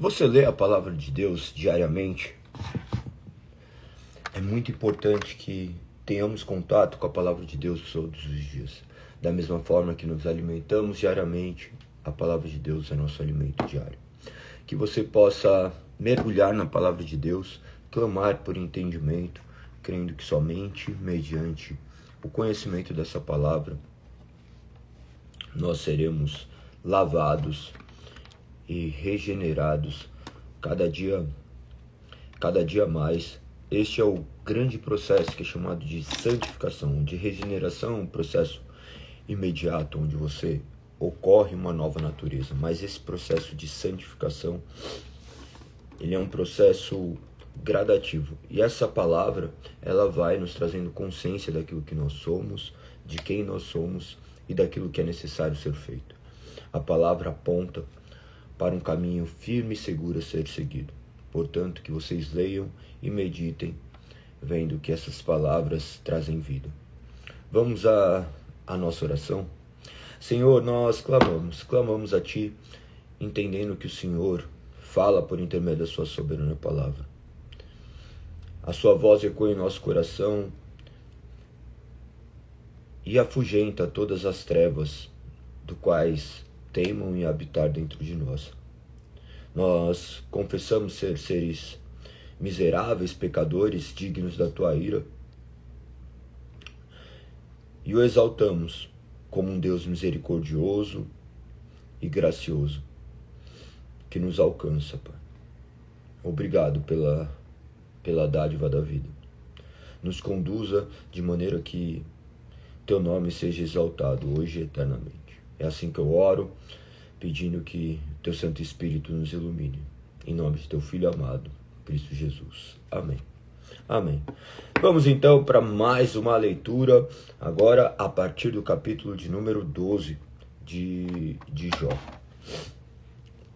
Você lê a palavra de Deus diariamente? É muito importante que tenhamos contato com a palavra de Deus todos os dias. Da mesma forma que nos alimentamos diariamente, a palavra de Deus é nosso alimento diário. Que você possa mergulhar na palavra de Deus, clamar por entendimento, crendo que somente mediante o conhecimento dessa palavra nós seremos lavados e regenerados cada dia mais. Este é o grande processo que é chamado de santificação, de regeneração, um processo imediato onde você ocorre uma nova natureza, mas esse processo de santificação, ele é um processo gradativo, e essa palavra, ela vai nos trazendo consciência daquilo que nós somos, de quem nós somos e daquilo que é necessário ser feito. A palavra aponta para um caminho firme e seguro a ser seguido. Portanto, que vocês leiam e meditem, vendo que essas palavras trazem vida. Vamos à nossa oração. Senhor, nós clamamos a Ti, entendendo que o Senhor fala por intermédio da Sua soberana palavra. A Sua voz ecoa em nosso coração e afugenta todas as trevas do quais teimam em habitar dentro de nós. Nós confessamos ser seres miseráveis, pecadores, dignos da Tua ira, e o exaltamos como um Deus misericordioso e gracioso, que nos alcança, Pai. Obrigado pela dádiva da vida. Nos conduza de maneira que Teu nome seja exaltado hoje e eternamente. É assim que eu oro, pedindo que Teu Santo Espírito nos ilumine. Em nome de Teu Filho amado, Cristo Jesus. Amém. Amém. Vamos então para mais uma leitura, agora a partir do capítulo de número 12 de Jó.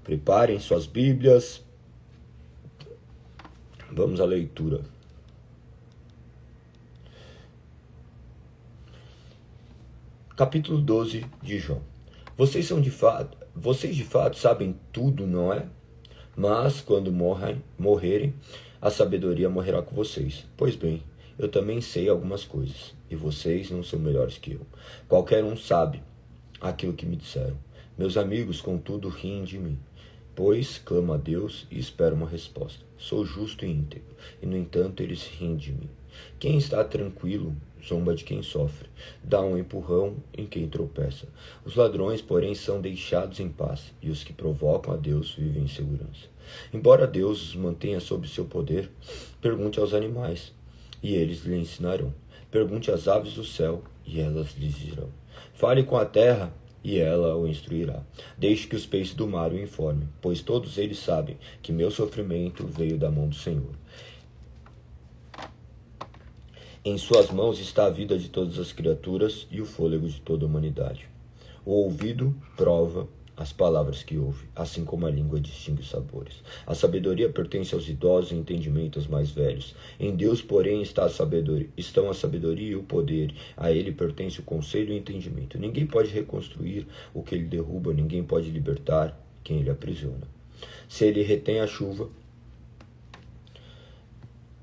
Preparem suas Bíblias. Vamos à leitura. Capítulo 12 de Jó. Vocês de fato sabem tudo, não é? Mas quando morrerem, a sabedoria morrerá com vocês. Pois bem, eu também sei algumas coisas, e vocês não são melhores que eu. Qualquer um sabe aquilo que me disseram. Meus amigos, contudo, riem de mim, pois clamo a Deus e espero uma resposta. Sou justo e íntegro, e no entanto eles riem de mim. Quem está tranquilo zomba de quem sofre, dá um empurrão em quem tropeça. Os ladrões, porém, são deixados em paz, e os que provocam a Deus vivem em segurança. Embora Deus os mantenha sob seu poder, pergunte aos animais, e eles lhe ensinarão. Pergunte às aves do céu, e elas lhes dirão. Fale com a terra, e ela o instruirá. Deixe que os peixes do mar o informem, pois todos eles sabem que meu sofrimento veio da mão do Senhor. Em suas mãos está a vida de todas as criaturas e o fôlego de toda a humanidade. O ouvido prova as palavras que ouve, assim como a língua distingue os sabores. A sabedoria pertence aos idosos e o entendimento aos mais velhos. Em Deus, porém, estão a sabedoria e o poder. A Ele pertence o conselho e o entendimento. Ninguém pode reconstruir o que Ele derruba, ninguém pode libertar quem Ele aprisiona. Se Ele retém a chuva,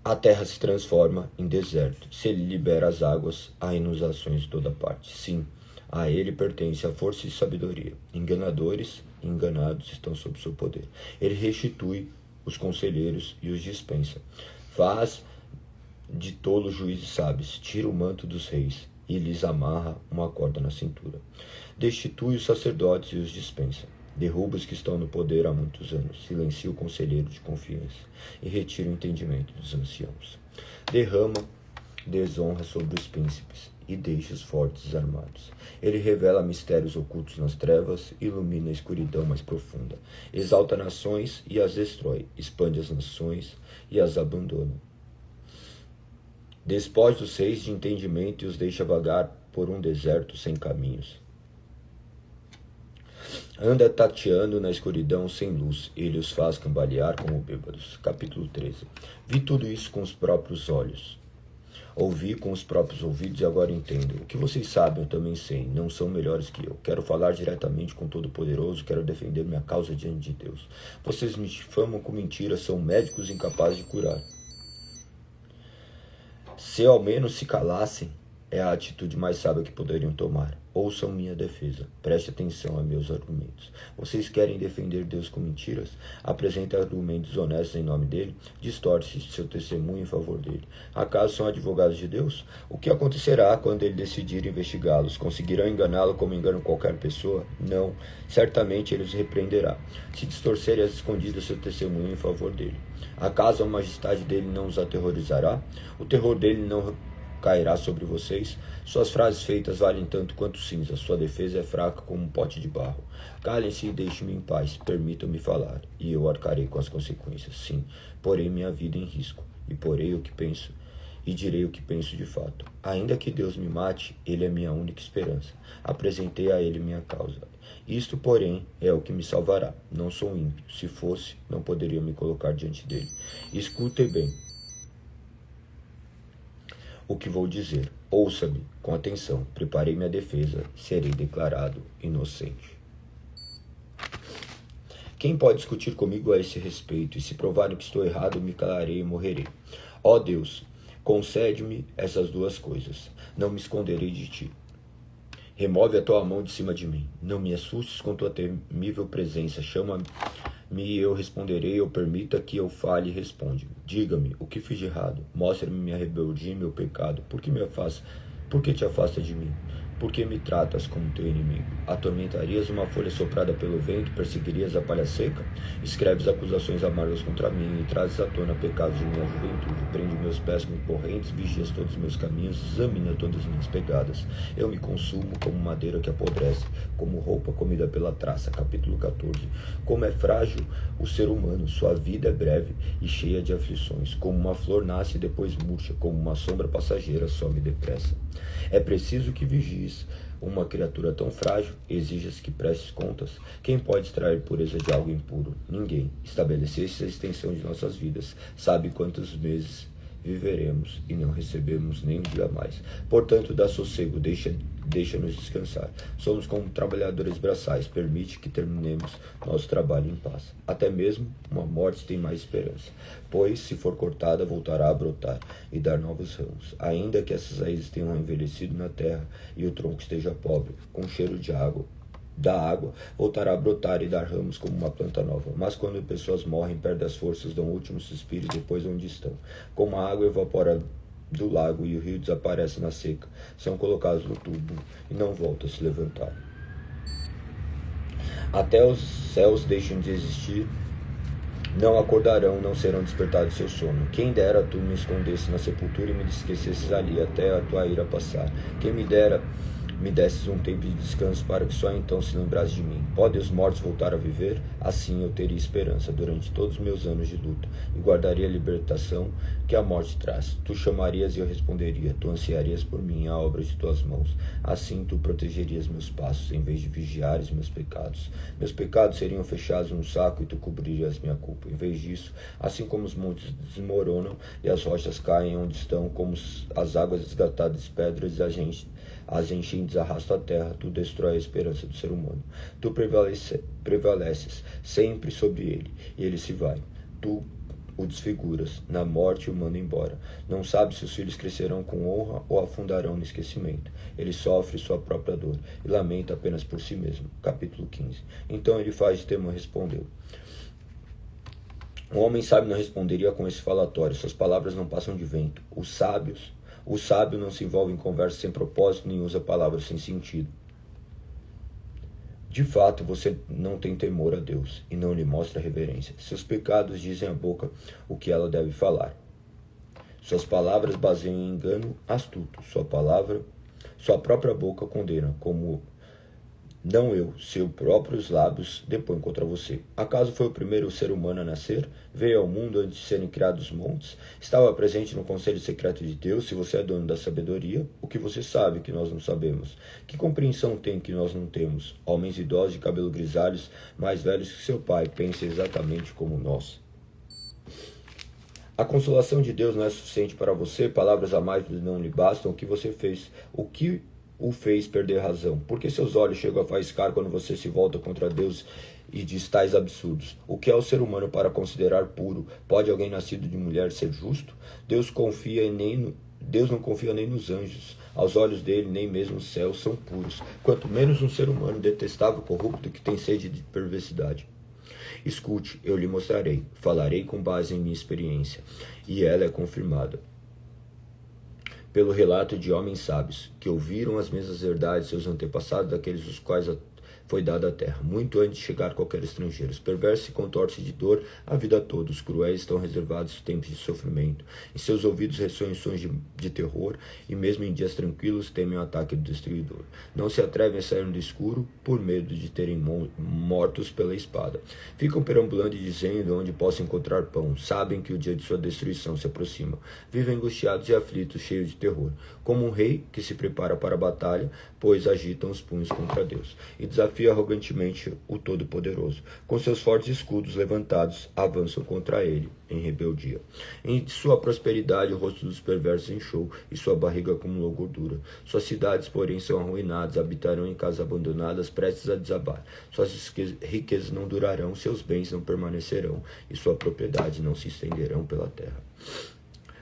a terra se transforma em deserto. Se Ele libera as águas, há inundações de toda parte. Sim, a Ele pertence a força e sabedoria. Enganadores e enganados estão sob seu poder. Ele restitui os conselheiros e os dispensa. Faz de tolos juízes sábios. Tira o manto dos reis e lhes amarra uma corda na cintura. Destitui os sacerdotes e os dispensa. Derruba os que estão no poder há muitos anos. Silencia o conselheiro de confiança e retira o entendimento dos anciãos. Derrama desonra sobre os príncipes e deixa os fortes desarmados. Ele revela mistérios ocultos nas trevas, ilumina a escuridão mais profunda. Exalta nações e as destrói, expande as nações e as abandona. Despoja os reis de entendimento e os deixa vagar por um deserto sem caminhos. Anda tateando na escuridão sem luz, ele os faz cambalear como bêbados. Capítulo 13. Vi tudo isso com os próprios olhos. Ouvi com os próprios ouvidos e agora entendo. O que vocês sabem eu também sei, não são melhores que eu. Quero falar diretamente com o Todo-Poderoso, quero defender minha causa diante de Deus. Vocês me difamam com mentiras, são médicos incapazes de curar. Se ao menos se calassem, é a atitude mais sábia que poderiam tomar. Ouçam minha defesa. Preste atenção a meus argumentos. Vocês querem defender Deus com mentiras? Apresentem argumentos honestos em nome dele. Distorce seu testemunho em favor dele. Acaso são advogados de Deus? O que acontecerá quando ele decidir investigá-los? Conseguirão enganá-lo como enganam qualquer pessoa? Não. Certamente ele os repreenderá. Se distorcerem às escondidas seu testemunho em favor dele. Acaso a majestade dele não os aterrorizará? O terror dele não cairá sobre vocês. Suas frases feitas valem tanto quanto cinza. Sua defesa é fraca como um pote de barro. Calem-se e deixem-me em paz. Permitam-me falar, e eu arcarei com as consequências. Sim, porei minha vida em risco, e porei o que penso, e direi o que penso de fato. Ainda que Deus me mate, ele é minha única esperança. Apresentei a ele minha causa. Isto, porém, é o que me salvará. Não sou ímpio. Se fosse, não poderia me colocar diante dele. Escute bem o que vou dizer. Ouça-me com atenção. Preparei minha defesa. Serei declarado inocente. Quem pode discutir comigo a esse respeito? E se provarem que estou errado, me calarei e morrerei. Ó Deus, concede-me essas duas coisas. Não me esconderei de ti. Remove a tua mão de cima de mim. Não me assustes com tua temível presença. Chama-me e eu responderei, ou permita que eu fale e responde. Diga-me o que fiz de errado. Mostre-me minha rebeldia e meu pecado. Por que te afasta de mim? Por que me tratas como teu inimigo? Atormentarias uma folha soprada pelo vento, perseguirias a palha seca? Escreves acusações amargas contra mim e trazes à tona pecados de minha juventude. Prende meus pés com correntes, vigias todos os meus caminhos, examina todas as minhas pegadas. Eu me consumo como madeira que apodrece, como roupa comida pela traça. Capítulo 14. Como é frágil o ser humano, sua vida é breve e cheia de aflições. Como uma flor nasce e depois murcha, como uma sombra passageira some depressa. É preciso que vigies uma criatura tão frágil, exijas que prestes contas. Quem pode extrair pureza de algo impuro? Ninguém. Estabeleceste a extensão de nossas vidas. Sabe quantos meses viveremos e não recebemos nem um dia mais. Portanto, dá sossego, deixa-nos descansar. Somos como trabalhadores braçais, permite que terminemos nosso trabalho em paz. Até mesmo uma morte tem mais esperança, pois, se for cortada, voltará a brotar e dar novos ramos. Ainda que essas raízes tenham envelhecido na terra e o tronco esteja pobre, com cheiro de água, da água, voltará a brotar e dar ramos como uma planta nova. Mas quando pessoas morrem, perdem as forças, dão o último suspiro e depois onde estão. Como a água evapora do lago e o rio desaparece na seca, são colocados no túmulo e não voltam a se levantar. Até os céus deixam de existir, não acordarão, não serão despertados do seu sono. Quem dera tu me escondesse na sepultura e me esquecesses ali, até a tua ira passar. Quem me dera me desses um tempo de descanso para que só então se lembrasse de mim. Podem os mortos voltar a viver? Assim eu teria esperança durante todos os meus anos de luta e guardaria a libertação que a morte traz. Tu chamarias e eu responderia. Tu ansiarias por mim, a obra de tuas mãos. Assim tu protegerias meus passos em vez de vigiares meus pecados. Meus pecados seriam fechados num saco e tu cobririas minha culpa. Em vez disso, assim como os montes desmoronam e as rochas caem onde estão, como as águas desgatadas de pedras e as enchentes arrastam a terra, tu destrói a esperança do ser humano. Tu prevaleces sempre sobre ele, e ele se vai. Tu o desfiguras, na morte o manda embora. Não sabe se os filhos crescerão com honra ou afundarão no esquecimento. Ele sofre sua própria dor e lamenta apenas por si mesmo. Capítulo 15. Então ele faz de temor respondeu. Um homem sábio não responderia com esse falatório. Suas palavras não passam de vento. O sábio não se envolve em conversa sem propósito, nem usa palavras sem sentido. De fato, você não tem temor a Deus e não lhe mostra reverência. Seus pecados dizem à boca o que ela deve falar. Suas palavras baseiam em engano astuto. Sua própria boca condena, como não eu, seus próprios lábios depõem contra você. Acaso foi o primeiro ser humano a nascer? Veio ao mundo antes de serem criados os montes? Estava presente no conselho secreto de Deus? Se você é dono da sabedoria, o que você sabe que nós não sabemos? Que compreensão tem que nós não temos? Homens idosos de cabelo grisalhos, mais velhos que seu pai, pensem exatamente como nós. A consolação de Deus não é suficiente para você, palavras amáveis não lhe bastam, o que o fez perder razão? Porque seus olhos chegam a faiscar quando você se volta contra Deus e diz tais absurdos. O que é o ser humano para considerar puro? Pode alguém nascido de mulher ser justo? Deus não confia nem nos anjos. Aos olhos dele, nem mesmo os céus são puros. Quanto menos um ser humano detestável, corrupto, que tem sede de perversidade. Escute, eu lhe mostrarei. Falarei com base em minha experiência, e ela é confirmada pelo relato de homens sábios, que ouviram as mesmas verdades de seus antepassados, daqueles os quais foi dada a terra, muito antes de chegar qualquer estrangeiro. Os perversos se contorcem de dor a vida toda, os cruéis estão reservados tempos de sofrimento. Em seus ouvidos ressoam sons de terror, e mesmo em dias tranquilos temem o ataque do destruidor. Não se atrevem a sair no escuro, por medo de terem mortos pela espada. Ficam perambulando e dizendo onde possam encontrar pão. Sabem que o dia de sua destruição se aproxima. Vivem angustiados e aflitos, cheios de terror, como um rei que se prepara para a batalha, pois agitam os punhos contra Deus, e desafiam arrogantemente o Todo-Poderoso. Com seus fortes escudos levantados, avançam contra ele em rebeldia. Em sua prosperidade, o rosto dos perversos inchou, e sua barriga acumulou gordura. Suas cidades, porém, são arruinadas, habitarão em casas abandonadas, prestes a desabar. Suas riquezas não durarão, seus bens não permanecerão, e sua propriedade não se estenderão pela terra.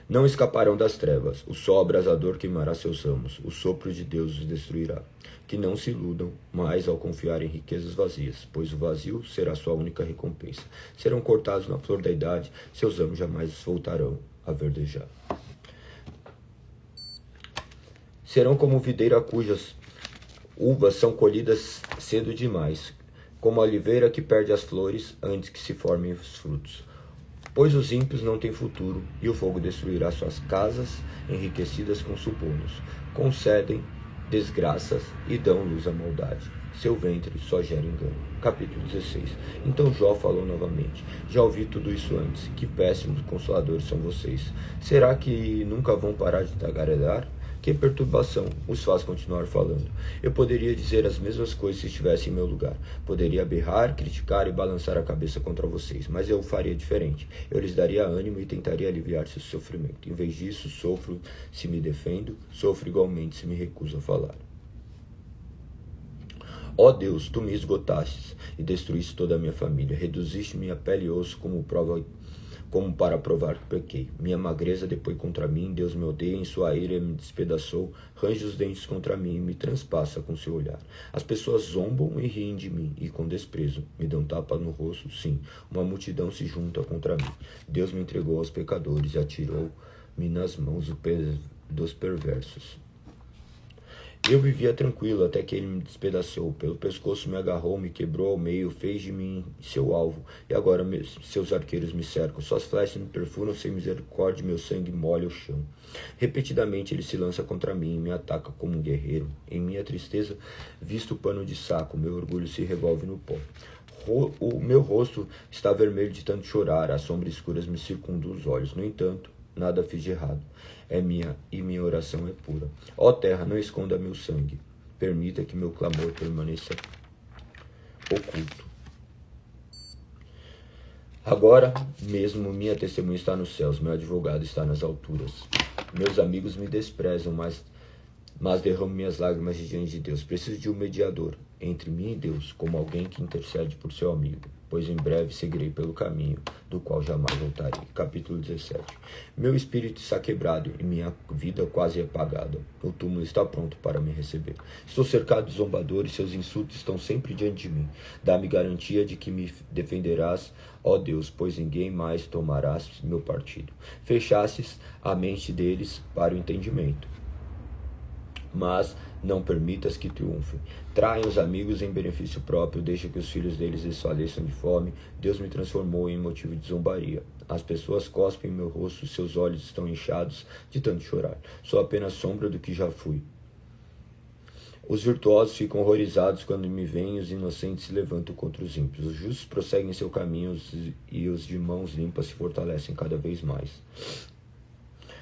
Não escaparão das trevas, o sol abrasador queimará seus ramos, o sopro de Deus os destruirá. Que não se iludam mais ao confiar em riquezas vazias, pois o vazio será sua única recompensa. Serão cortados na flor da idade, seus ramos jamais voltarão a verdejar. Serão como videira cujas uvas são colhidas cedo demais, como a oliveira que perde as flores antes que se formem os frutos. Pois os ímpios não têm futuro, e o fogo destruirá suas casas enriquecidas com subornos. Concedem desgraças e dão luz à maldade. Seu ventre só gera engano. Capítulo 16. Então Jó falou novamente. Já ouvi tudo isso antes. Que péssimos consoladores são vocês. Será que nunca vão parar de tagarelar? Que perturbação os faz continuar falando. Eu poderia dizer as mesmas coisas se estivesse em meu lugar. Poderia berrar, criticar e balançar a cabeça contra vocês, mas eu o faria diferente. Eu lhes daria ânimo e tentaria aliviar seu sofrimento. Em vez disso, sofro se me defendo, sofro igualmente se me recuso a falar. Ó Deus, tu me esgotastes e destruíste toda a minha família. Reduziste minha pele e osso como para provar que pequei. Minha magreza depois contra mim, Deus me odeia, em sua ira me despedaçou, range os dentes contra mim e me transpassa com seu olhar. As pessoas zombam e riem de mim, e com desprezo me dão tapa no rosto, sim, uma multidão se junta contra mim. Deus me entregou aos pecadores e atirou-me nas mãos dos perversos. Eu vivia tranquilo até que ele me despedaçou. Pelo pescoço me agarrou, me quebrou ao meio, fez de mim seu alvo. E agora seus arqueiros me cercam. Suas flechas me perfuram sem misericórdia, meu sangue molha o chão. Repetidamente ele se lança contra mim e me ataca como um guerreiro. Em minha tristeza, visto o pano de saco, meu orgulho se revolve no pó. O meu rosto está vermelho de tanto chorar, as sombras escuras me circundam os olhos. No entanto, nada fiz de errado. Minha oração é pura. Ó terra, não esconda meu sangue. Permita que meu clamor permaneça oculto. Agora mesmo minha testemunha está nos céus, meu advogado está nas alturas. Meus amigos me desprezam, mas derramo minhas lágrimas diante de Deus. Preciso de um mediador entre mim e Deus, como alguém que intercede por seu amigo, pois em breve seguirei pelo caminho do qual jamais voltarei. Capítulo 17. Meu espírito está quebrado e minha vida quase apagada. O túmulo está pronto para me receber. Estou cercado de zombadores, seus insultos estão sempre diante de mim. Dá-me garantia de que me defenderás, ó Deus, pois ninguém mais tomarás meu partido. Fechastes a mente deles para o entendimento, mas não permitas que triunfem. Traem os amigos em benefício próprio, deixa que os filhos deles desfaleçam de fome. Deus me transformou em motivo de zombaria. As pessoas cospem em meu rosto, seus olhos estão inchados de tanto chorar. Sou apenas sombra do que já fui. Os virtuosos ficam horrorizados quando me veem, os inocentes se levantam contra os ímpios. Os justos prosseguem seu caminho e os de mãos limpas se fortalecem cada vez mais.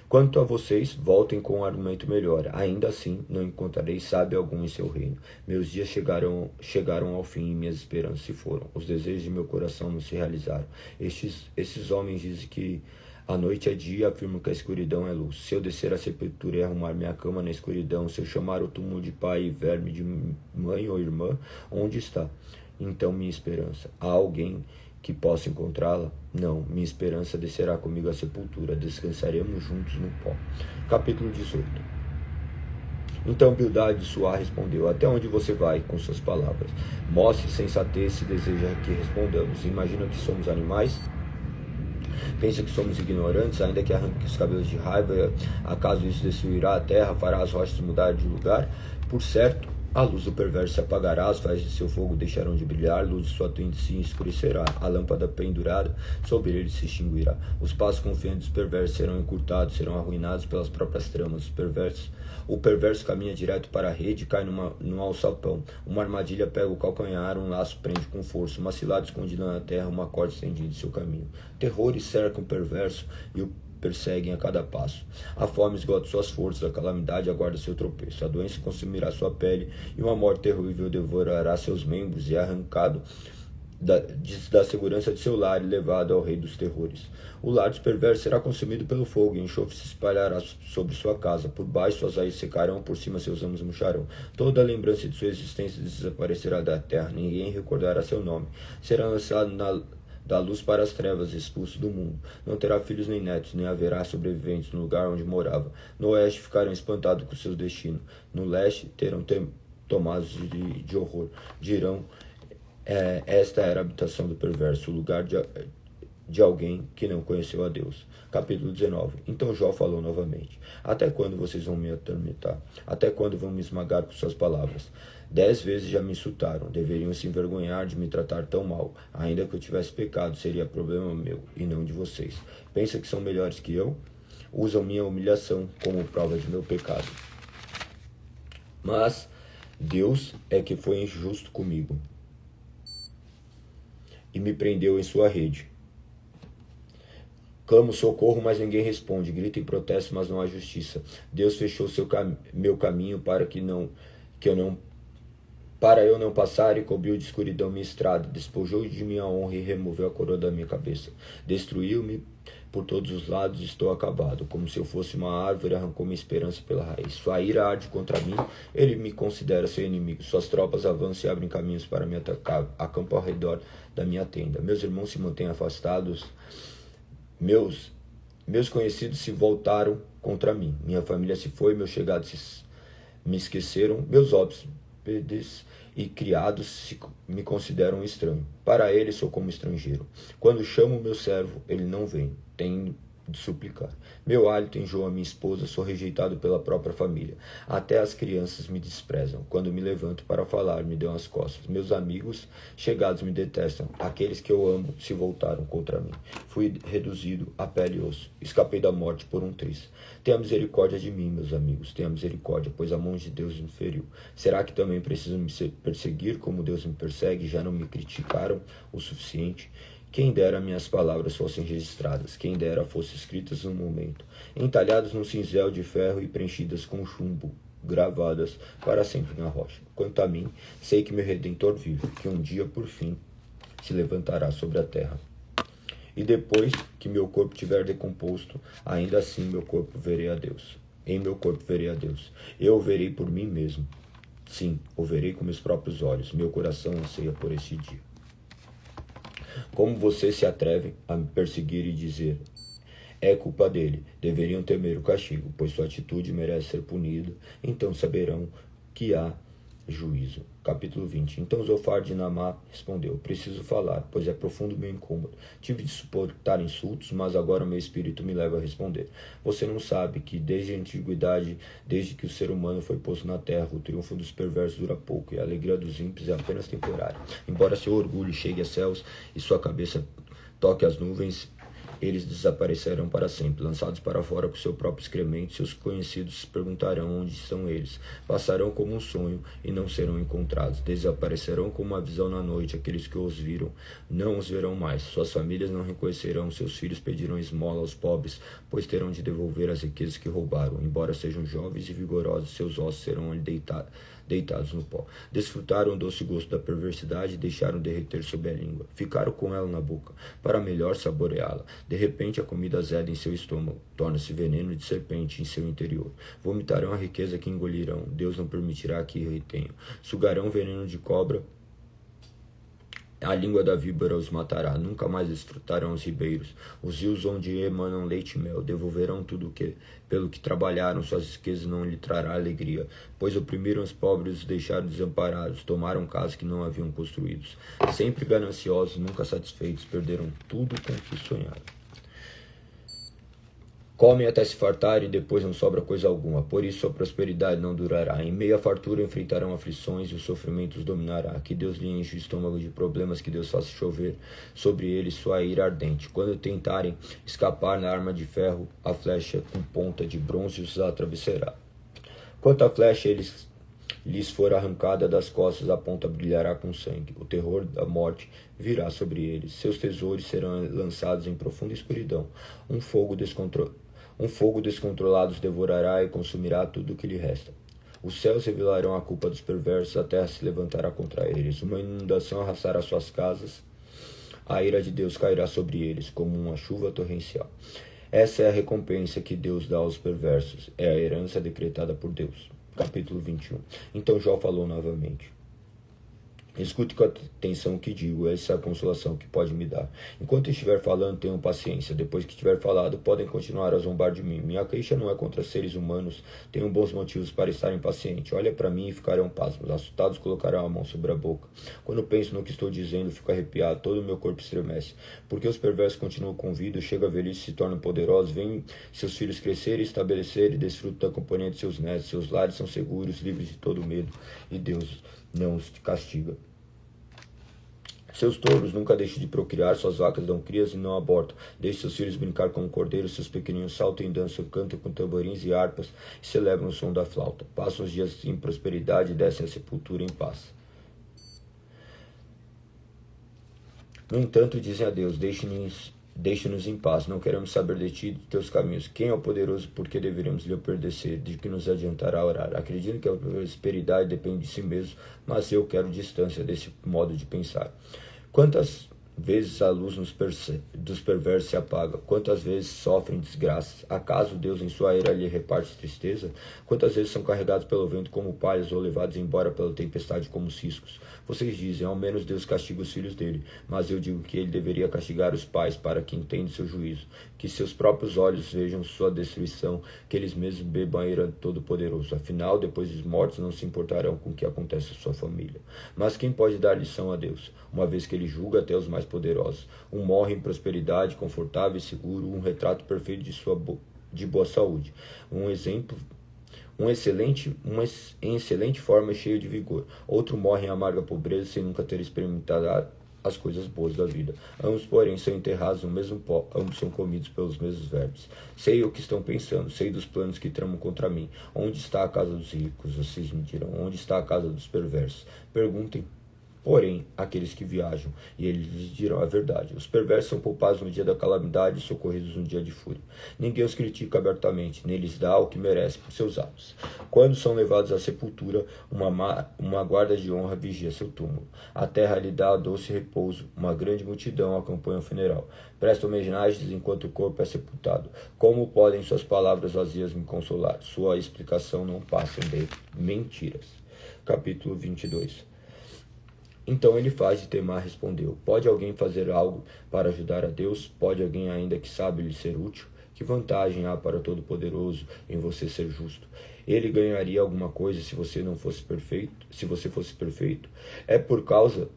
Quanto a vocês, voltem com um argumento melhor. Ainda assim, não encontrarei sábio algum em seu reino. Meus dias chegaram ao fim e minhas esperanças se foram. Os desejos de meu coração não se realizaram. Esses homens dizem que A noite é dia, afirmo que a escuridão é luz. Se eu descer à sepultura e arrumar minha cama na escuridão, se eu chamar o túmulo de pai e verme de mãe ou irmã, onde está então minha esperança? Há alguém que possa encontrá-la? Não, minha esperança descerá comigo à sepultura, descansaremos juntos no pó. Capítulo 18. Então Bildade de Suá respondeu: até onde você vai com suas palavras? Mostre sensatez se deseja que respondamos. Imagina que somos animais? Pensa que somos ignorantes, ainda que arranque os cabelos de raiva? Acaso isso destruirá a terra, fará as rochas mudar de lugar? Por certo, a luz do perverso se apagará, as faixas de seu fogo deixarão de brilhar, a luz de sua tenda se escurecerá, a lâmpada pendurada sobre ele se extinguirá. Os passos confiantes dos perversos serão encurtados, serão arruinados pelas próprias tramas. O perverso caminha direto para a rede e cai num alçapão. Uma armadilha pega o calcanhar, um laço prende com força, uma cilada escondida na terra, uma corda estendida em seu caminho. Terrores cercam o perverso e o perseguem a cada passo. A fome esgota suas forças, a calamidade aguarda seu tropeço. A doença consumirá sua pele e uma morte terrível devorará seus membros, e arrancado da segurança de seu lar e levado ao rei dos terrores. O lar dos perversos será consumido pelo fogo, e enxofre se espalhará sobre sua casa. Por baixo suas raízes secarão, por cima seus ramos murcharão. Toda a lembrança de sua existência desaparecerá da terra, ninguém recordará seu nome. Será lançado da luz para as trevas, expulso do mundo. Não terá filhos nem netos, nem haverá sobreviventes no lugar onde morava. No oeste ficarão espantados com seus destinos. No leste terão tomados de horror. Dirão: esta era a habitação do perverso, o lugar de alguém que não conheceu a Deus. Capítulo 19. Então Jó falou novamente: até quando vocês vão me atormentar? Até quando vão me esmagar com suas palavras? 10 vezes já me insultaram, deveriam se envergonhar de me tratar tão mal. Ainda que eu tivesse pecado, seria problema meu e não de vocês. Pensa que são melhores que eu? Usam minha humilhação como prova de meu pecado. Mas Deus é que foi injusto comigo e me prendeu em sua rede. Clamo socorro, mas ninguém responde. Grito em protesto, mas não há justiça. Deus fechou meu caminho para eu não passar, e cobriu de escuridão minha estrada. Despojou de minha honra e removeu a coroa da minha cabeça. Destruiu-me por todos os lados, estou acabado. Como se eu fosse uma árvore, arrancou minha esperança pela raiz. Sua ira arde contra mim, ele me considera seu inimigo. Suas tropas avançam e abrem caminhos para me atacar. Acampam ao redor da minha tenda. Meus irmãos se mantêm afastados. Meus conhecidos se voltaram contra mim. Minha família se foi, meus chegados me esqueceram. Meus hóspedes e criados me consideram estranho. Para ele sou como estrangeiro. Quando chamo meu servo, ele não vem. Tenho de suplicar. Meu hálito enjoa minha esposa, sou rejeitado pela própria família. Até as crianças me desprezam. Quando me levanto para falar, me dão as costas. Meus amigos chegados me detestam. Aqueles que eu amo se voltaram contra mim. Fui reduzido a pele e osso. Escapei da morte por um triz. Tenha misericórdia de mim, meus amigos. Tenha misericórdia, pois a mão de Deus me feriu. Será que também preciso me perseguir como Deus me persegue? Já não me criticaram o suficiente? Quem dera minhas palavras fossem registradas, quem dera fossem escritas no momento, entalhadas num cinzel de ferro e preenchidas com chumbo, gravadas para sempre na rocha. Quanto a mim, sei que meu Redentor vive, que um dia, por fim, se levantará sobre a terra. E depois que meu corpo tiver decomposto, ainda assim meu corpo verei a Deus. Em meu corpo verei a Deus. Eu o verei por mim mesmo. Sim, o verei com meus próprios olhos. Meu coração anseia por esse dia. Como vocês se atrevem a me perseguir e dizer: é culpa dele, deveriam temer o castigo, pois sua atitude merece ser punida, então saberão que há juízo. Capítulo 20. Então Zofar de Naamá respondeu: preciso falar, pois é profundo meu incômodo. Tive de suportar insultos, mas agora meu espírito me leva a responder. Você não sabe que desde a antiguidade, desde que o ser humano foi posto na terra, o triunfo dos perversos dura pouco e a alegria dos ímpios é apenas temporária. Embora seu orgulho chegue a céus e sua cabeça toque as nuvens, eles desaparecerão para sempre, lançados para fora com seu próprio excremento. Seus conhecidos se perguntarão onde estão eles. Passarão como um sonho e não serão encontrados. Desaparecerão como uma visão na noite. Aqueles que os viram não os verão mais. Suas famílias não reconhecerão. Seus filhos pedirão esmola aos pobres, pois terão de devolver as riquezas que roubaram. Embora sejam jovens e vigorosos, seus ossos serão deitados no pó. Desfrutaram o doce gosto da perversidade e deixaram derreter sob a língua. Ficaram com ela na boca, para melhor saboreá-la. De repente a comida azeda em seu estômago torna-se veneno de serpente em seu interior. Vomitarão a riqueza que engolirão. Deus não permitirá que retenham. Sugarão veneno de cobra. A língua da víbora os matará, nunca mais desfrutarão os ribeiros. Os rios onde emanam leite e mel devolverão tudo pelo que trabalharam, suas riquezas não lhe trará alegria. Pois oprimiram os pobres e os deixaram desamparados, tomaram casas que não haviam construídos. Sempre gananciosos, nunca satisfeitos, perderam tudo com o que sonharam. Comem até se fartarem e depois não sobra coisa alguma. Por isso a prosperidade não durará. Em meio à fartura enfrentarão aflições e o sofrimento os dominará. Que Deus lhe enche o estômago de problemas, que Deus faça chover sobre eles sua ira ardente. Quando tentarem escapar na arma de ferro, a flecha com ponta de bronze os atravessará. Quanto a flecha lhes for arrancada das costas, a ponta brilhará com sangue. O terror da morte virá sobre eles. Seus tesouros serão lançados em profunda escuridão. Um fogo descontrolado os devorará e consumirá tudo o que lhe resta. Os céus revelarão a culpa dos perversos, a terra se levantará contra eles. Uma inundação arrastará suas casas, a ira de Deus cairá sobre eles, como uma chuva torrencial. Essa é a recompensa que Deus dá aos perversos, é a herança decretada por Deus. Capítulo 21. Então Jó falou novamente. Escute com atenção o que digo, essa é a consolação que pode me dar. Enquanto estiver falando, tenham paciência. Depois que tiver falado, podem continuar a zombar de mim. Minha queixa não é contra seres humanos. Tenho bons motivos para estar impaciente. Olha para mim e ficarão pasmos. Assustados colocarão a mão sobre a boca. Quando penso no que estou dizendo, fico arrepiado. Todo o meu corpo estremece. Porque os perversos continuam com vida, chega a velhice e se tornam poderosos. Vêm seus filhos crescerem, estabelecerem e desfrutam da companhia de seus netos. Seus lares são seguros, livres de todo medo. E Deus não os castiga. Seus touros nunca deixam de procriar, suas vacas dão crias e não abortam. Deixe seus filhos brincar como cordeiros, seus pequeninos saltam em dança, cantam com tamborins e harpas e celebram o som da flauta. Passam os dias em prosperidade e descem a sepultura em paz. No entanto, dizem a Deus, deixe-nos em paz, não queremos saber de ti e de teus caminhos. Quem é o poderoso, por que deveríamos lhe obedecer? De que nos adiantará orar? Acredito que a prosperidade depende de si mesmo, mas eu quero distância desse modo de pensar. Quantas vezes a luz dos perversos se apaga? Quantas vezes sofrem desgraças? Acaso Deus em sua ira lhe reparte tristeza? Quantas vezes são carregados pelo vento como palhas ou levados embora pela tempestade como ciscos? Vocês dizem, ao menos Deus castiga os filhos dele, mas eu digo que ele deveria castigar os pais para que entendam seu juízo, que seus próprios olhos vejam sua destruição, que eles mesmos bebam a ira do Todo-Poderoso. Afinal, depois dos mortos não se importarão com o que acontece à sua família. Mas quem pode dar lição a Deus, uma vez que ele julga até os mais poderosos? Um morre em prosperidade, confortável e seguro, um retrato perfeito de boa saúde, uma excelente forma e cheio de vigor. Outro morre em amarga pobreza sem nunca ter experimentado as coisas boas da vida. Ambos, porém, são enterrados no mesmo pó, ambos são comidos pelos mesmos vermes. Sei o que estão pensando, sei dos planos que tramam contra mim. Onde está a casa dos ricos? Vocês me dirão. Onde está a casa dos perversos? Perguntem, porém, aqueles que viajam, e eles lhes dirão a verdade. Os perversos são poupados no dia da calamidade e socorridos no dia de fúria. Ninguém os critica abertamente, nem lhes dá o que merece por seus atos. Quando são levados à sepultura, uma guarda de honra vigia seu túmulo. A terra lhe dá doce repouso, uma grande multidão acompanha o funeral. Prestam homenagens enquanto o corpo é sepultado. Como podem suas palavras vazias me consolar? Sua explicação não passa de mentiras. Capítulo 22. Então Elifaz de Temar respondeu, pode alguém fazer algo para ajudar a Deus? Pode alguém ainda que sabe lhe ser útil? Que vantagem há para o Todo-Poderoso em você ser justo? Ele ganharia alguma coisa se você não fosse perfeito? Se você fosse perfeito? É por causa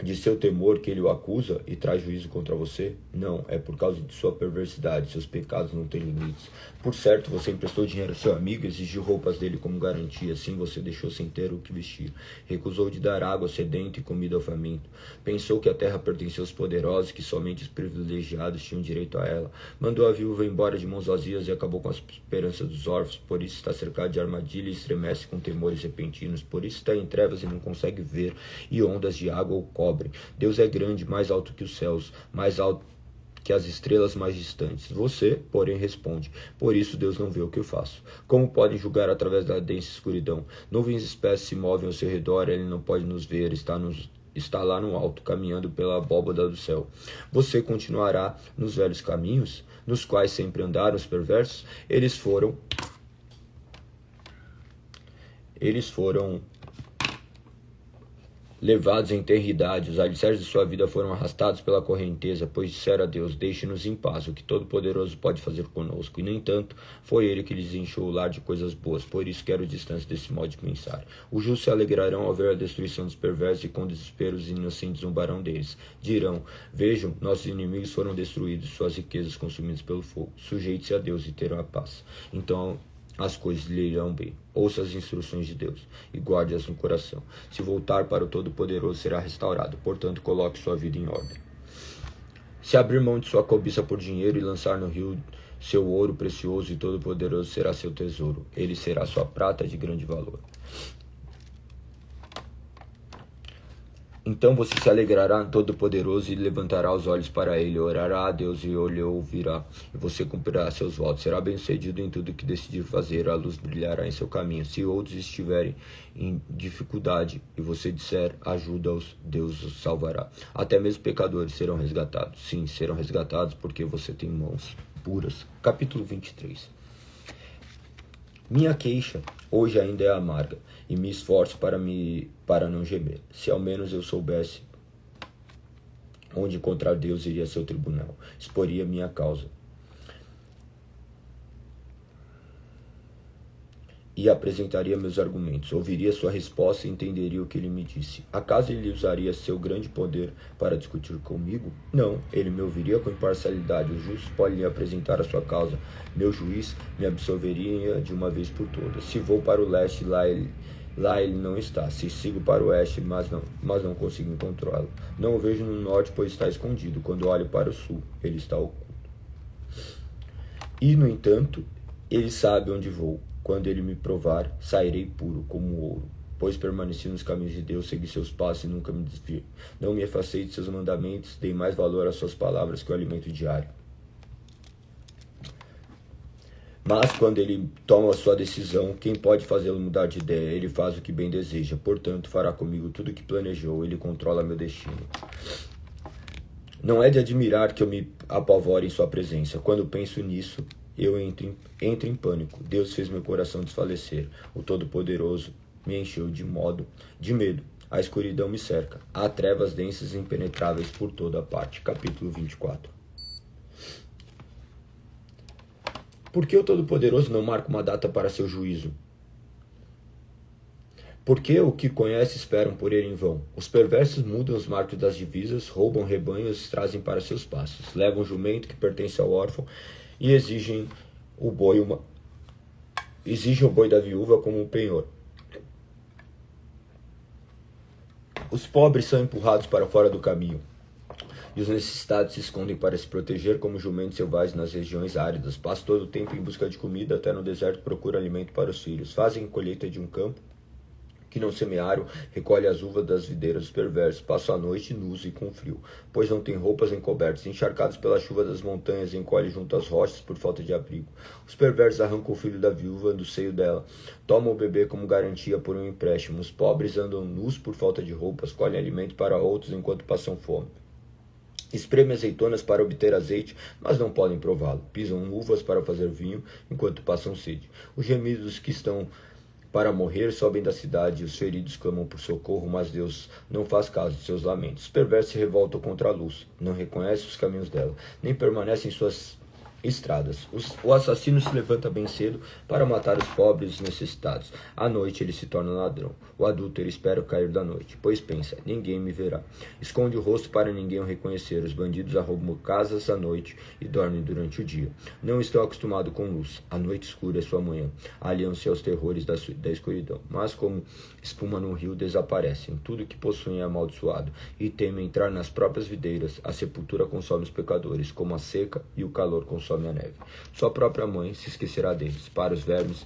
de seu temor que ele o acusa e traz juízo contra você? Não, é por causa de sua perversidade, seus pecados não têm limites. Por certo, você emprestou dinheiro ao seu amigo e exigiu roupas dele como garantia, assim você deixou sem ter o que vestir. Recusou de dar água ao sedento e comida ao faminto. Pensou que a terra pertencia aos poderosos, que somente os privilegiados tinham direito a ela. Mandou a viúva embora de mãos vazias e acabou com a esperança dos órfãos, por isso está cercado de armadilha e estremece com temores repentinos, por isso está em trevas e não consegue ver, e ondas de água o cobrem. Deus é grande, mais alto que os céus, mais alto que as estrelas mais distantes. Você, porém, responde: por isso Deus não vê o que eu faço. Como podem julgar através da densa escuridão? Nuvens espessas se movem ao seu redor, ele não pode nos ver, está lá no alto, caminhando pela abóbada do céu. Você continuará nos velhos caminhos, nos quais sempre andaram os perversos? Eles foram levados em eternidade, os alicerces de sua vida foram arrastados pela correnteza, pois disseram a Deus: deixe-nos em paz, o que Todo-Poderoso pode fazer conosco? E, no entanto, foi ele que lhes encheu o lar de coisas boas, por isso quero distância desse modo de pensar. Os justos se alegrarão ao ver a destruição dos perversos, e com desespero os inocentes zombarão deles. Dirão: vejam, nossos inimigos foram destruídos, suas riquezas consumidas pelo fogo. Sujeite-se a Deus e terão a paz. Então as coisas lhe irão bem. Ouça as instruções de Deus e guarde-as no coração. Se voltar para o Todo-Poderoso, será restaurado. Portanto, coloque sua vida em ordem. Se abrir mão de sua cobiça por dinheiro e lançar no rio seu ouro precioso, e Todo-Poderoso será seu tesouro. Ele será sua prata de grande valor. Então você se alegrará no Todo-Poderoso e levantará os olhos para ele, orará a Deus e ele ouvirá, e você cumprirá seus votos. Será bem-sucedido em tudo que decidir fazer, a luz brilhará em seu caminho. Se outros estiverem em dificuldade e você disser: ajuda-os, Deus os salvará. Até mesmo pecadores serão resgatados. Sim, serão resgatados porque você tem mãos puras. Capítulo 23. Minha queixa hoje ainda é amarga, e me esforço para não gemer. Se ao menos eu soubesse onde encontrar Deus, iria a seu tribunal, exporia minha causa e apresentaria meus argumentos. Ouviria sua resposta e entenderia o que ele me disse. Acaso ele usaria seu grande poder para discutir comigo? Não, ele me ouviria com imparcialidade. Os justos podem lhe apresentar a sua causa. Meu juiz me absolveria de uma vez por todas. Se vou para o leste, lá ele não está. Se sigo para o oeste, mas não consigo encontrá-lo. Não o vejo no norte, pois está escondido. Quando olho para o sul, ele está oculto. E, no entanto, ele sabe onde vou. Quando ele me provar, sairei puro como ouro. Pois permaneci nos caminhos de Deus, segui seus passos e nunca me desviei. Não me afastei de seus mandamentos, dei mais valor às suas palavras que ao alimento diário. Mas quando ele toma a sua decisão, quem pode fazê-lo mudar de ideia? Ele faz o que bem deseja, portanto fará comigo tudo o que planejou, ele controla meu destino. Não é de admirar que eu me apavore em sua presença. Quando penso nisso, eu entro em pânico. Deus fez meu coração desfalecer. O Todo-Poderoso me encheu de medo. A escuridão me cerca. Há trevas densas e impenetráveis por toda parte. Capítulo 24. Por que o Todo-Poderoso não marca uma data para seu juízo? Porque o que conhece esperam por ele em vão. Os perversos mudam os marcos das divisas, roubam rebanhos e trazem para seus pastos. Levam o jumento que pertence ao órfão e exigem o boi da viúva como um penhor. Os pobres são empurrados para fora do caminho, e os necessitados se escondem para se proteger como jumentos selvagens nas regiões áridas. Passam todo o tempo em busca de comida, até no deserto procuram alimento para os filhos. Fazem colheita de um campo que não semearam, recolhe as uvas das videiras dos perversos, passam a noite nus e com frio, pois não têm roupas encobertas, encharcados pela chuva das montanhas, encolhem junto às rochas por falta de abrigo. Os perversos arrancam o filho da viúva do seio dela, tomam o bebê como garantia por um empréstimo. Os pobres andam nus por falta de roupas, colhem alimento para outros enquanto passam fome. Espremem azeitonas para obter azeite, mas não podem prová-lo. Pisam uvas para fazer vinho, enquanto passam sede. Os gemidos que estão para morrer sobem da cidade, e os feridos clamam por socorro, mas Deus não faz caso de seus lamentos. Os perversos se revoltam contra a luz, não reconhecem os caminhos dela, nem permanecem em suas estradas. O assassino se levanta bem cedo para matar os pobres e os necessitados. À noite ele se torna ladrão. O adúltero espera o cair da noite, pois pensa: ninguém me verá. Esconde o rosto para ninguém o reconhecer. Os bandidos arrombam casas à noite e dormem durante o dia. Não estão acostumados com luz. A noite escura é sua manhã. Aliam-se aos terrores da escuridão. Mas como espuma num rio, desaparecem. Tudo que possuem é amaldiçoado e temem entrar nas próprias videiras. A sepultura consome os pecadores, como a seca e o calor consome a neve. Sua própria mãe se esquecerá deles. Para os vermes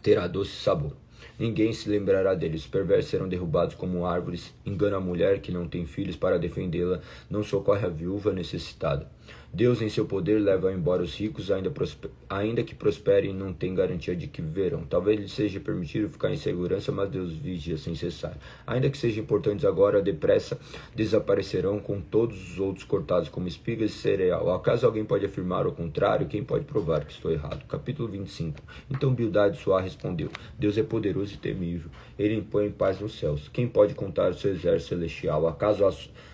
terá doce sabor. Ninguém se lembrará deles. Os perversos serão derrubados como árvores. Engana a mulher que não tem filhos para defendê-la. Não socorre a viúva necessitada. Deus, em seu poder, leva embora os ricos, ainda que prosperem, não tem garantia de que viverão. Talvez lhes seja permitido ficar em segurança, mas Deus vigia sem cessar. Ainda que sejam importantes agora, depressa desaparecerão, com todos os outros cortados como espigas de cereal. Acaso alguém pode afirmar o contrário? Quem pode provar que estou errado? Capítulo 25. Então Bildade Suá respondeu: Deus é poderoso e temível. Ele impõe paz nos céus. Quem pode contar o seu exército celestial? Acaso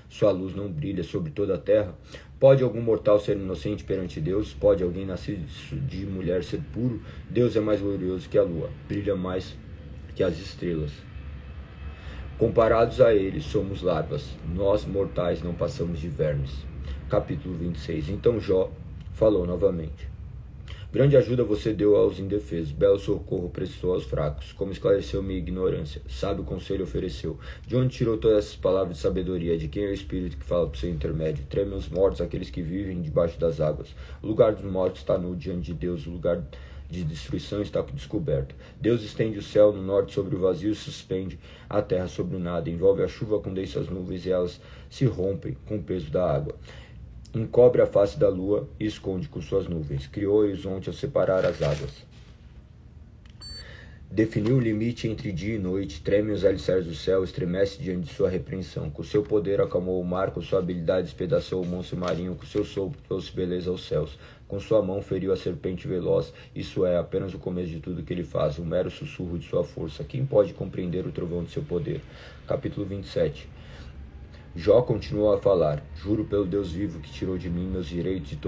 sua luz não brilha sobre toda a terra? Pode algum mortal ser inocente perante Deus? Pode alguém nascido de mulher ser puro? Deus é mais glorioso que a lua, brilha mais que as estrelas. Comparados a ele, somos larvas. Nós, mortais, não passamos de vermes. Capítulo 26. Então Jó falou novamente: Grande ajuda você deu aos indefesos, belo socorro prestou aos fracos. Como esclareceu minha ignorância, sábio conselho ofereceu. De onde tirou todas essas palavras de sabedoria? De quem é o Espírito que fala por seu intermédio? Tremem os mortos, aqueles que vivem debaixo das águas. O lugar dos mortos está nu diante de Deus, o lugar de destruição está descoberto. Deus estende o céu no norte sobre o vazio e suspende a terra sobre o nada. Envolve a chuva com densas nuvens e elas se rompem com o peso da água. Encobre a face da lua e esconde com suas nuvens. Criou o horizonte ao separar as águas. Definiu o limite entre dia e noite. Treme os alicerces do céu, estremece diante de sua repreensão. Com seu poder acalmou o mar, com sua habilidade despedaçou o monstro marinho, com seu sopro trouxe beleza aos céus. Com sua mão feriu a serpente veloz. Isso é apenas o começo de tudo que ele faz, um mero sussurro de sua força. Quem pode compreender o trovão de seu poder? Capítulo 27. Jó continuou a falar: Juro pelo Deus vivo que tirou de mim meus direitos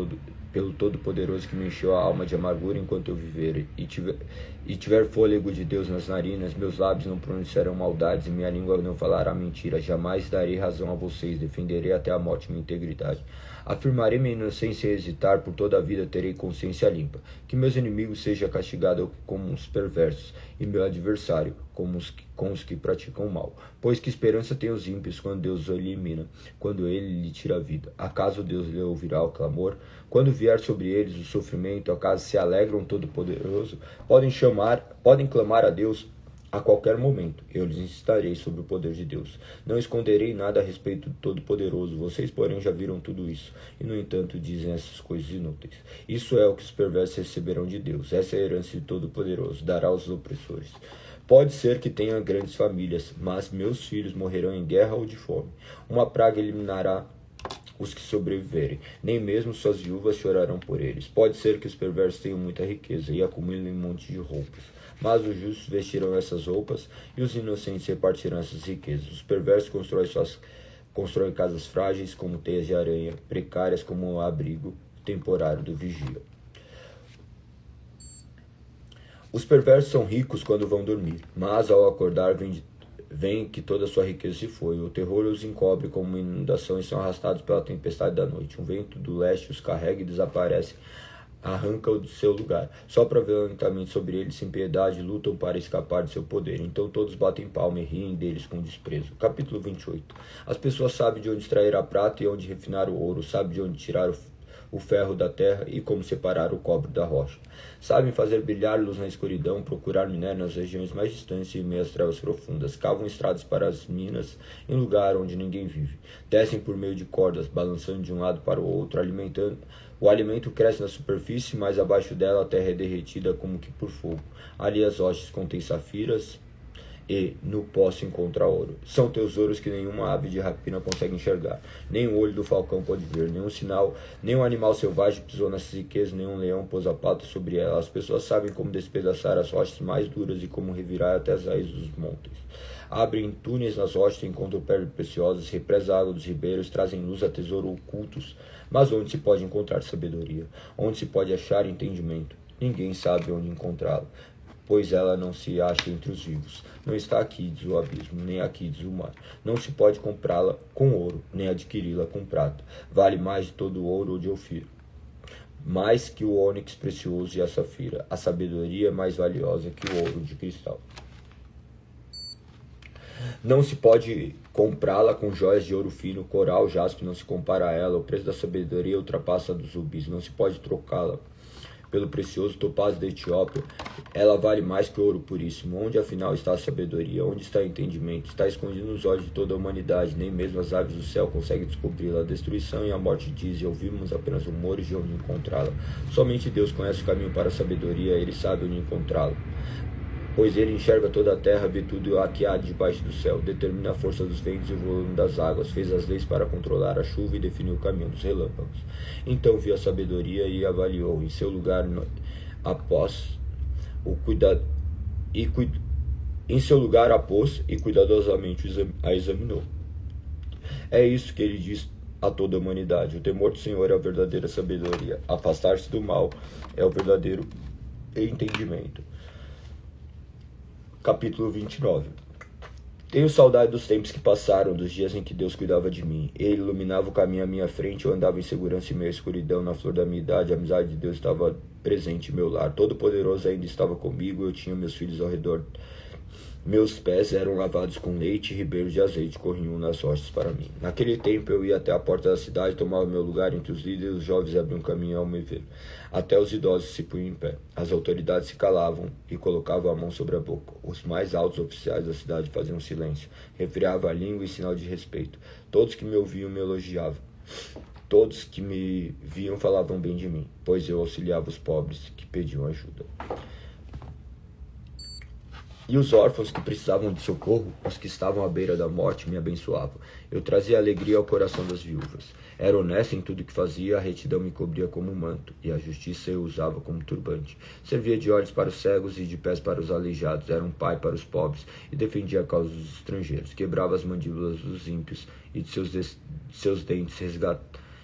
pelo Todo-Poderoso que me encheu a alma de amargura enquanto eu viver e tiver fôlego de Deus nas narinas, meus lábios não pronunciarão maldades e minha língua não falará mentira. Jamais darei razão a vocês, defenderei até a morte minha integridade. Afirmarei minha inocência sem hesitar, por toda a vida terei consciência limpa. Que meus inimigos sejam castigados como os perversos, e meu adversário com os que praticam o mal. Pois que esperança tem os ímpios quando Deus os elimina, quando ele lhe tira a vida? Acaso Deus lhe ouvirá o clamor? Quando vier sobre eles o sofrimento, acaso se alegram Todo-Poderoso? Podem clamar a Deus a qualquer momento. Eu lhes instarei sobre o poder de Deus. Não esconderei nada a respeito do Todo-Poderoso. Vocês, porém, já viram tudo isso. E, no entanto, dizem essas coisas inúteis. Isso é o que os perversos receberão de Deus. Essa é a herança de Todo-Poderoso. Dará aos opressores. Pode ser que tenha grandes famílias, mas meus filhos morrerão em guerra ou de fome. Uma praga eliminará os que sobreviverem, nem mesmo suas viúvas chorarão por eles. Pode ser que os perversos tenham muita riqueza e acumulem um monte de roupas, mas os justos vestirão essas roupas e os inocentes repartirão essas riquezas. Os perversos constroem casas frágeis como teias de aranha, precárias como o abrigo temporário do vigia. Os perversos são ricos quando vão dormir, mas ao acordar vem que toda a sua riqueza se foi. O terror os encobre como uma inundação e são arrastados pela tempestade da noite. Um vento do leste os carrega e desaparece, arranca-o do seu lugar. Sopra violentamente sobre eles sem piedade, lutam para escapar de seu poder. Então todos batem palma e riem deles com desprezo. Capítulo 28. As pessoas sabem de onde extrair a prata e onde refinar o ouro, sabem de onde tirar o ferro da terra e como separar o cobre da rocha. Sabem fazer brilhar luz na escuridão, procurar minério nas regiões mais distantes e em meias trevas profundas. Cavam estradas para as minas em lugar onde ninguém vive. Descem por meio de cordas, balançando de um lado para o outro, alimentando. O alimento cresce na superfície, mas abaixo dela a terra é derretida como que por fogo. Ali as rochas contêm safiras e no pó se encontra ouro. São tesouros que nenhuma ave de rapina consegue enxergar, nem o olho do falcão pode ver, nenhum sinal, nenhum animal selvagem pisou nessas riquezas, nenhum leão pôs a pata sobre ela. As pessoas sabem como despedaçar as rochas mais duras e como revirar até as raízes dos montes. Abrem túneis nas rochas, encontram pedras preciosas, represam a água dos ribeiros, trazem luz a tesouros ocultos. Mas onde se pode encontrar sabedoria? Onde se pode achar entendimento? Ninguém sabe onde encontrá-lo, pois ela não se acha entre os vivos. Não está aqui, diz o abismo, nem aqui, diz o mar. Não se pode comprá-la com ouro, nem adquiri-la com prata. Vale mais de todo o ouro ou de Ofir, mais que o ônix precioso e a safira. A sabedoria é mais valiosa que o ouro de cristal. Não se pode comprá-la com joias de ouro fino, coral, jaspe não se compara a ela. O preço da sabedoria ultrapassa dos rubis. Não se pode trocá-la pelo precioso topázio da Etiópia. Ela vale mais que o ouro puríssimo. Onde afinal está a sabedoria? Onde está o entendimento? Está escondido nos olhos de toda a humanidade. Nem mesmo as aves do céu conseguem descobri-la. A destruição e a morte dizem, ouvimos apenas rumores de onde encontrá-la. Somente Deus conhece o caminho para a sabedoria, Ele sabe onde encontrá-la. Pois ele enxerga toda a terra, vê tudo o que há debaixo do céu, determina a força dos ventos e o volume das águas, fez as leis para controlar a chuva e definiu o caminho dos relâmpagos. Então viu a sabedoria e avaliou em seu lugar após o cuidado em seu lugar a pôs e cuidadosamente a examinou. É isso que ele diz a toda a humanidade: o temor do Senhor é a verdadeira sabedoria, afastar-se do mal é o verdadeiro entendimento. Capítulo 29. Tenho saudade dos tempos que passaram, dos dias em que Deus cuidava de mim. Ele iluminava o caminho à minha frente, eu andava em segurança em meio à escuridão. Na flor da minha idade, a amizade de Deus estava presente em meu lar. Todo-Poderoso ainda estava comigo, eu tinha meus filhos ao redor. Meus pés eram lavados com leite e ribeiros de azeite corriam nas rochas para mim. Naquele tempo eu ia até a porta da cidade, tomava meu lugar entre os líderes, os jovens abriam caminho ao me ver. Até os idosos se punham em pé. As autoridades se calavam e colocavam a mão sobre a boca. Os mais altos oficiais da cidade faziam silêncio, refriavam a língua em sinal de respeito. Todos que me ouviam me elogiavam. Todos que me viam falavam bem de mim, pois eu auxiliava os pobres que pediam ajuda. E os órfãos que precisavam de socorro, os que estavam à beira da morte, me abençoavam. Eu trazia alegria ao coração das viúvas. Era honesto em tudo que fazia, a retidão me cobria como um manto, e a justiça eu usava como turbante. Servia de olhos para os cegos e de pés para os aleijados, era um pai para os pobres, e defendia a causa dos estrangeiros. Quebrava as mandíbulas dos ímpios, e de seus dentes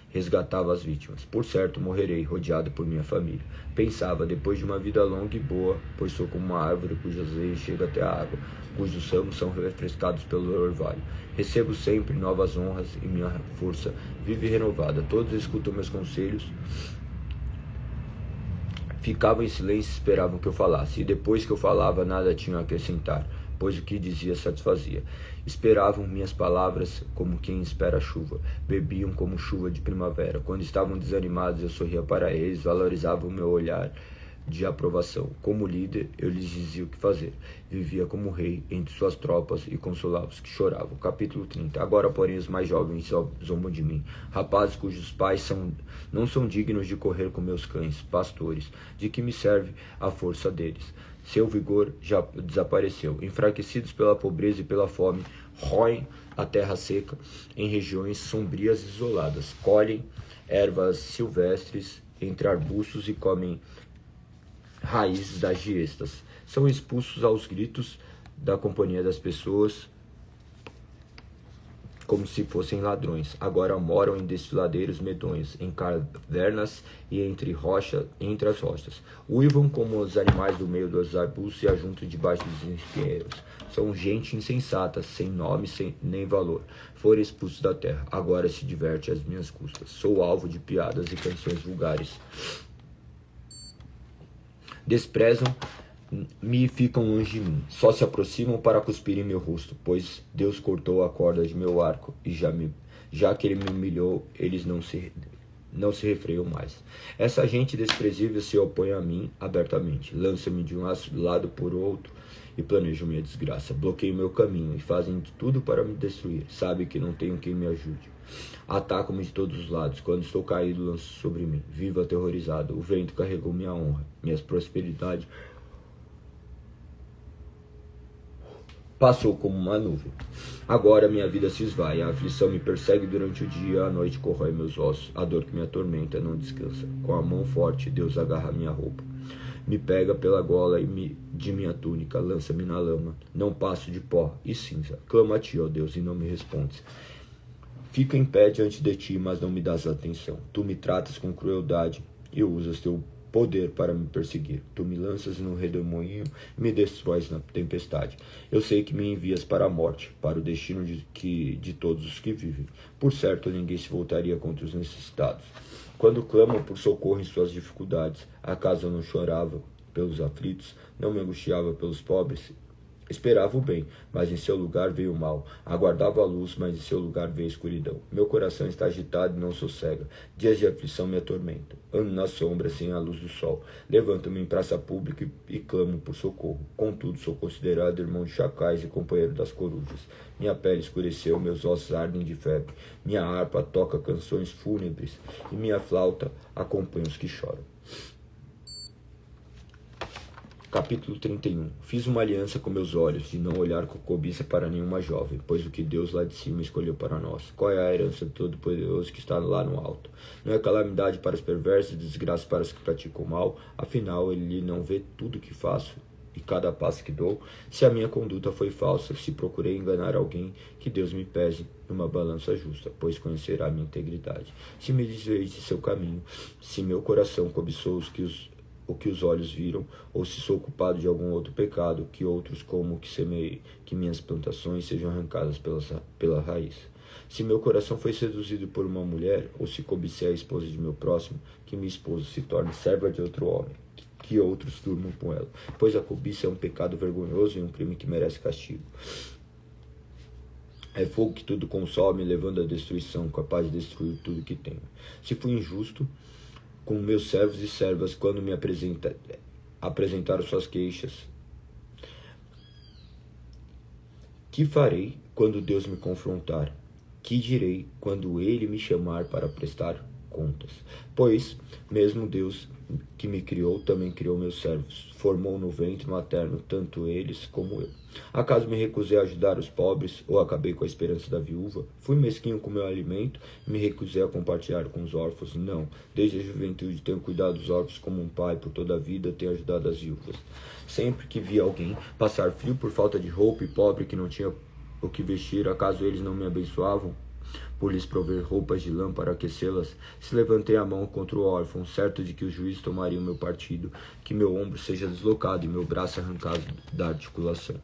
resgatava as vítimas. Por certo, morrerei, rodeado por minha família. Pensava, depois de uma vida longa e boa, pois sou como uma árvore cujas raiz chega até a água, cujos ramos são refrescados pelo orvalho. Recebo sempre novas honras e minha força vive renovada. Todos escutam meus conselhos. Ficavam em silêncio e esperavam que eu falasse. E depois que eu falava, nada tinham a acrescentar, pois o que dizia satisfazia. Esperavam minhas palavras como quem espera a chuva. Bebiam como chuva de primavera. Quando estavam desanimados, eu sorria para eles, valorizava o meu olhar de aprovação. Como líder, eu lhes dizia o que fazer. Vivia como rei entre suas tropas e consolava os que choravam. Capítulo 30. Agora, porém, os mais jovens zombam de mim. Rapazes cujos pais não são dignos de correr com meus cães, pastores. De que me serve a força deles? Seu vigor já desapareceu. Enfraquecidos pela pobreza e pela fome, roem a terra seca em regiões sombrias e isoladas. Colhem ervas silvestres entre arbustos e comem raízes das giestas. São expulsos aos gritos da companhia das pessoas como se fossem ladrões. Agora moram em desfiladeiros medonhos, em cavernas e entre as rochas. Uivam como os animais do meio dos arbustos e ajuntam debaixo dos espinheiros. São gente insensata, sem nome, nem valor. Foram expulsos da terra. Agora se diverte às minhas custas. Sou alvo de piadas e canções vulgares. Desprezam-me e ficam longe de mim. Só se aproximam para cuspir em meu rosto, pois Deus cortou a corda de meu arco, e já que ele me humilhou, eles não se refreiam mais. Essa gente desprezível se opõe a mim abertamente. Lança-me de um lado por outro e planejam minha desgraça. Bloqueiam meu caminho e fazem de tudo para me destruir. Sabe que não tenho quem me ajude. Atacam-me de todos os lados. Quando estou caído, lançam sobre mim. Vivo aterrorizado. O vento carregou minha honra, minha prosperidade passou como uma nuvem. Agora minha vida se esvai, a aflição me persegue durante o dia, a noite corrói meus ossos, a dor que me atormenta não descansa. Com a mão forte, Deus agarra minha roupa. Me pega pela gola de minha túnica, lança-me na lama. Não passo de pó e cinza. Clamo a ti, ó Deus, e não me respondes. Fico em pé diante de ti, mas não me dás atenção. Tu me tratas com crueldade e usas teu poder para me perseguir. Tu me lanças no redemoinho e me destróis na tempestade. Eu sei que me envias para a morte, para o destino de todos os que vivem. Por certo, ninguém se voltaria contra os necessitados. Quando clamam por socorro em suas dificuldades, acaso eu não chorava pelos aflitos, não me angustiava pelos pobres? Esperava o bem, mas em seu lugar veio o mal. Aguardava a luz, mas em seu lugar veio a escuridão. Meu coração está agitado e não sossega. Dias de aflição me atormentam. Ando na sombra sem a luz do sol. Levanto-me em praça pública e clamo por socorro. Contudo, sou considerado irmão de chacais e companheiro das corujas. Minha pele escureceu, meus ossos ardem de febre. Minha harpa toca canções fúnebres e minha flauta acompanha os que choram. Capítulo 31. Fiz uma aliança com meus olhos, de não olhar com cobiça para nenhuma jovem, pois o que Deus lá de cima escolheu para nós. Qual é a herança do Todo-Poderoso que está lá no alto? Não é calamidade para os perversos e desgraça para os que praticam o mal? Afinal, ele não vê tudo que faço e cada passo que dou? Se a minha conduta foi falsa, se procurei enganar alguém, que Deus me pese numa balança justa, pois conhecerá a minha integridade. Se me desviei de seu caminho, se meu coração cobiçou o que os olhos viram, ou se sou culpado de algum outro pecado, que outros como que semeei, que minhas plantações sejam arrancadas pela raiz. Se meu coração foi seduzido por uma mulher, ou se cobicei a esposa de meu próximo, que minha esposa se torne serva de outro homem, que outros durmam com ela, pois a cobiça é um pecado vergonhoso e um crime que merece castigo. É fogo que tudo consome, levando à destruição, capaz de destruir tudo que tenho. Se fui injusto com meus servos e servas quando me apresentaram suas queixas, que farei quando Deus me confrontar? Que direi quando ele me chamar para prestar contas? Pois mesmo Deus que me criou também criou meus servos, formou no ventre materno tanto eles como eu. Acaso me recusei a ajudar os pobres, ou acabei com a esperança da viúva? Fui mesquinho com meu alimento e me recusei a compartilhar com os órfãos? Não, desde a juventude tenho cuidado dos órfãos como um pai, por toda a vida tenho ajudado as viúvas. Sempre que vi alguém passar frio por falta de roupa e pobre que não tinha o que vestir, acaso eles não me abençoavam por lhes prover roupas de lã para aquecê-las? Se levantei a mão contra o órfão, certo de que os juízes tomariam meu partido, que meu ombro seja deslocado e meu braço arrancado da articulação.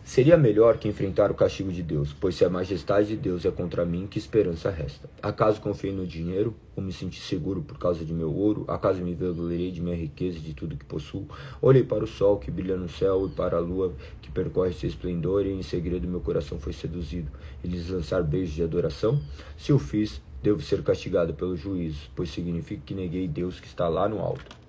Seria melhor que enfrentar o castigo de Deus, pois se a majestade de Deus é contra mim, que esperança resta? Acaso confiei no dinheiro, ou me senti seguro por causa de meu ouro? Acaso me vangloriei de minha riqueza e de tudo que possuo? Olhei para o sol que brilha no céu e para a lua que percorre seu esplendor, e em segredo meu coração foi seduzido, e lhes lançar beijos de adoração? Se o fiz, devo ser castigado pelo juízo, pois significa que neguei Deus que está lá no alto.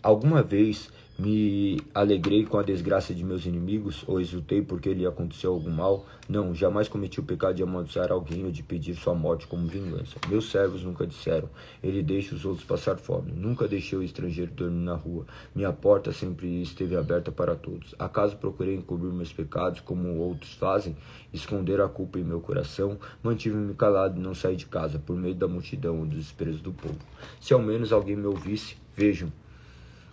Alguma vez me alegrei com a desgraça de meus inimigos, ou exultei porque lhe aconteceu algum mal? Não, jamais cometi o pecado de amaldiçoar alguém ou de pedir sua morte como vingança. Meus servos nunca disseram, ele deixa os outros passar fome. Nunca deixei o estrangeiro dormir na rua. Minha porta sempre esteve aberta para todos. Acaso procurei encobrir meus pecados, como outros fazem, esconder a culpa em meu coração? Mantive-me calado e não saí de casa, por meio da multidão e dos desprezo do povo. Se ao menos alguém me ouvisse, vejam,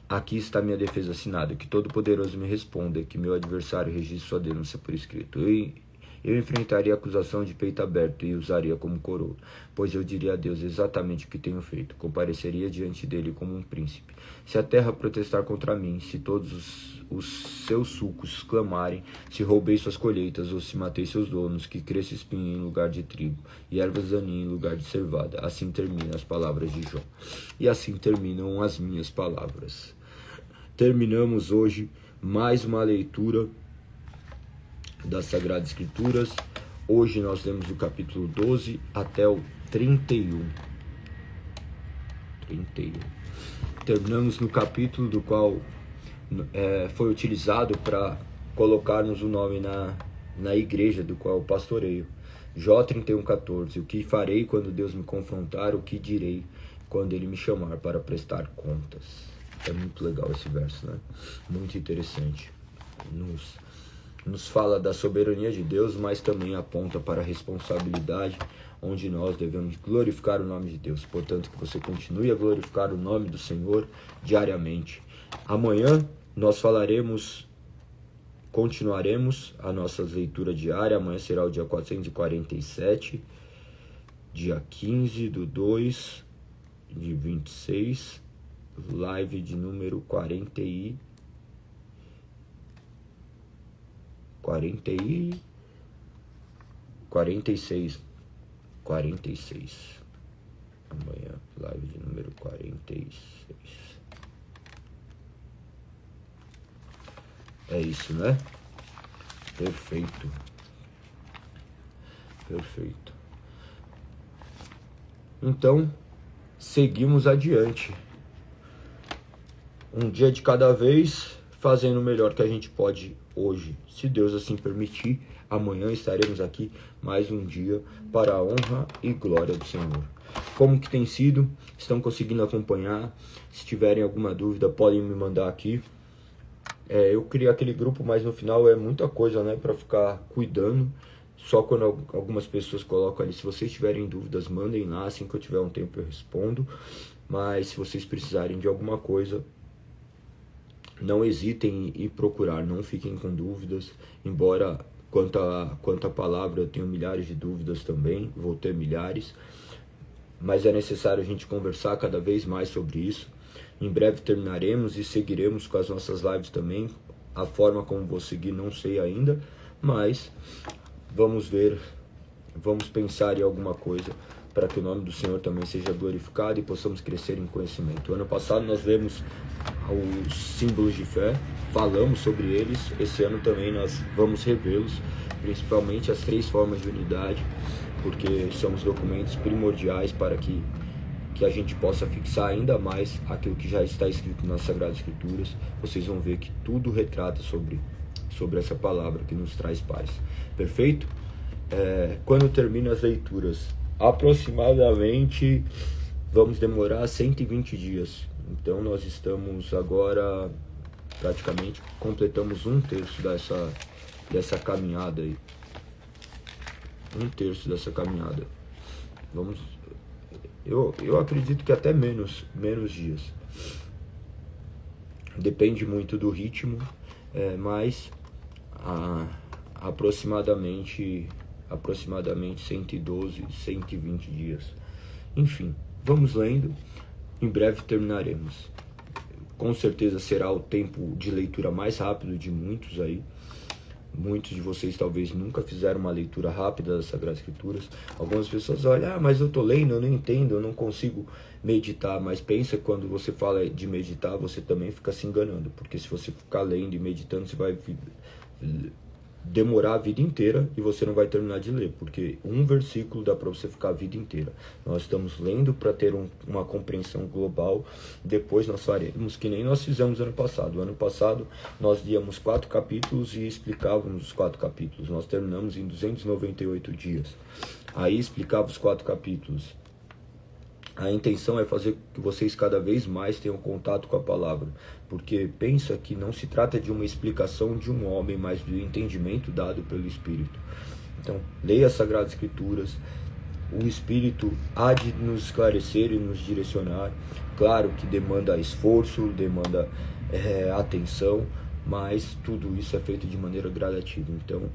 aqui está minha defesa assinada, que Todo-Poderoso me responda, que meu adversário registre sua denúncia por escrito. Eu enfrentaria a acusação de peito aberto e usaria como coroa, pois eu diria a Deus exatamente o que tenho feito, compareceria diante dele como um príncipe. Se a terra protestar contra mim, se todos os seus sulcos clamarem, se roubei suas colheitas ou se matei seus donos, que cresça espinho em lugar de trigo e ervas daninhas em lugar de cevada. Assim terminam as palavras de Jó. E assim terminam as minhas palavras. Terminamos hoje mais uma leitura das Sagradas Escrituras. Hoje nós lemos o capítulo 12 até o 31. Terminamos no capítulo do qual foi utilizado para colocarmos o nome na igreja do qual eu pastoreio. Jó 31:14. O que farei quando Deus me confrontar? O que direi quando Ele me chamar para prestar contas? É muito legal esse verso, né? Muito interessante. Nos fala da soberania de Deus, mas também aponta para a responsabilidade, onde nós devemos glorificar o nome de Deus. Portanto, que você continue a glorificar o nome do Senhor diariamente. Amanhã nós continuaremos a nossa leitura diária. Amanhã será o dia 447, dia 15/2/26, live de número 46. Amanhã, Live de número 46. É isso, né? Perfeito. Perfeito. Então, seguimos adiante. Um dia de cada vez, fazendo o melhor que a gente pode hoje. Se Deus assim permitir, amanhã estaremos aqui mais um dia para a honra e glória do Senhor. Como que tem sido? Estão conseguindo acompanhar? Se tiverem alguma dúvida, podem me mandar aqui. Eu criei aquele grupo, mas no final é muita coisa, né, para ficar cuidando. Só quando algumas pessoas colocam ali, se vocês tiverem dúvidas, mandem lá, assim que eu tiver um tempo eu respondo. Mas se vocês precisarem de alguma coisa, não hesitem em procurar, não fiquem com dúvidas. Embora quanto à palavra eu tenho milhares de dúvidas também, vou ter milhares. Mas é necessário a gente conversar cada vez mais sobre isso. Em breve terminaremos e seguiremos com as nossas lives também. A forma como vou seguir não sei ainda, mas vamos ver, vamos pensar em alguma coisa para que o nome do Senhor também seja glorificado e possamos crescer em conhecimento. Ano passado nós vemos os símbolos de fé, falamos sobre eles. Esse ano também nós vamos revê-los, principalmente as 3 formas de unidade, porque são os documentos primordiais para que a gente possa fixar ainda mais aquilo que já está escrito nas Sagradas Escrituras. Vocês vão ver que tudo retrata sobre essa palavra que nos traz paz. Perfeito? Quando termina as leituras? Aproximadamente vamos demorar 120 dias. Então nós estamos agora, praticamente, completamos 1/3 dessa caminhada aí. 1/3 dessa caminhada. Eu acredito que até menos dias. Depende muito do ritmo, mas aproximadamente 112, 120 dias. Enfim, vamos lendo. Em breve terminaremos. Com certeza será o tempo de leitura mais rápido de muitos aí. Muitos de vocês talvez nunca fizeram uma leitura rápida das Sagradas Escrituras. Algumas pessoas olham, mas eu tô lendo, eu não entendo, eu não consigo meditar. Mas pensa que quando você fala de meditar, você também fica se enganando. Porque se você ficar lendo e meditando, você vai demorar a vida inteira e você não vai terminar de ler. Porque um versículo dá para você ficar a vida inteira. Nós estamos lendo para ter uma compreensão global. Depois nós faremos que nem nós fizemos ano passado. Ano passado nós líamos 4 capítulos e explicávamos os 4 capítulos. Nós terminamos em 298 dias. Aí explicava os 4 capítulos. A intenção é fazer que vocês cada vez mais tenham contato com a palavra, porque pensa que não se trata de uma explicação de um homem, mas do entendimento dado pelo Espírito. Então, leia as Sagradas Escrituras, o Espírito há de nos esclarecer e nos direcionar. Claro que demanda esforço, demanda atenção, mas tudo isso é feito de maneira gradativa. Então,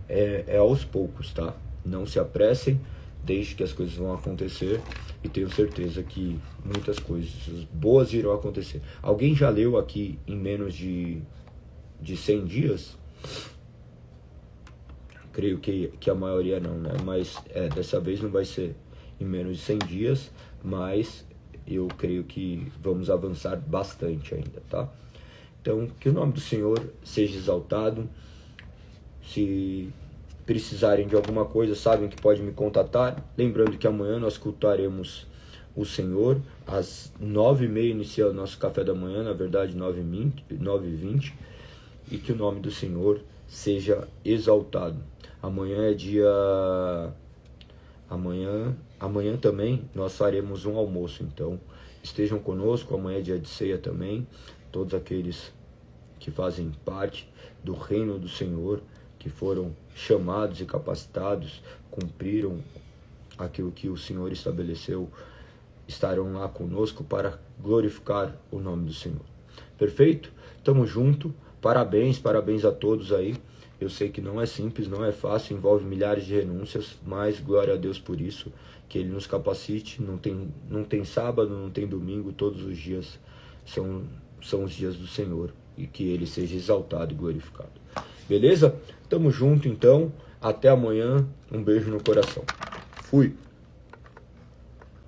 é aos poucos, tá? Não se apressem, deixe que as coisas vão acontecer e tenho certeza que muitas coisas boas irão acontecer. Alguém já leu aqui em menos de 100 dias? Creio que a maioria não, né? Mas dessa vez não vai ser em menos de 100 dias, mas eu creio que vamos avançar bastante ainda, tá? Então, que o nome do Senhor seja exaltado. Se precisarem de alguma coisa, sabem que podem me contatar. Lembrando que amanhã nós cultuaremos o Senhor às 9h30, inicia o nosso café da manhã, na verdade 9h20, e que o nome do Senhor seja exaltado. Amanhã é dia... Amanhã também nós faremos um almoço, então estejam conosco. Amanhã é dia de ceia também. Todos aqueles que fazem parte do reino do Senhor, que foram chamados e capacitados, cumpriram aquilo que o Senhor estabeleceu, estarão lá conosco para glorificar o nome do Senhor. Perfeito? Tamo junto. Parabéns a todos aí. Eu sei que não é simples, não é fácil, envolve milhares de renúncias, mas glória a Deus por isso, que Ele nos capacite. Não tem sábado, não tem domingo, todos os dias são os dias do Senhor, e que Ele seja exaltado e glorificado. Beleza? Tamo junto então, até amanhã, um beijo no coração. Fui!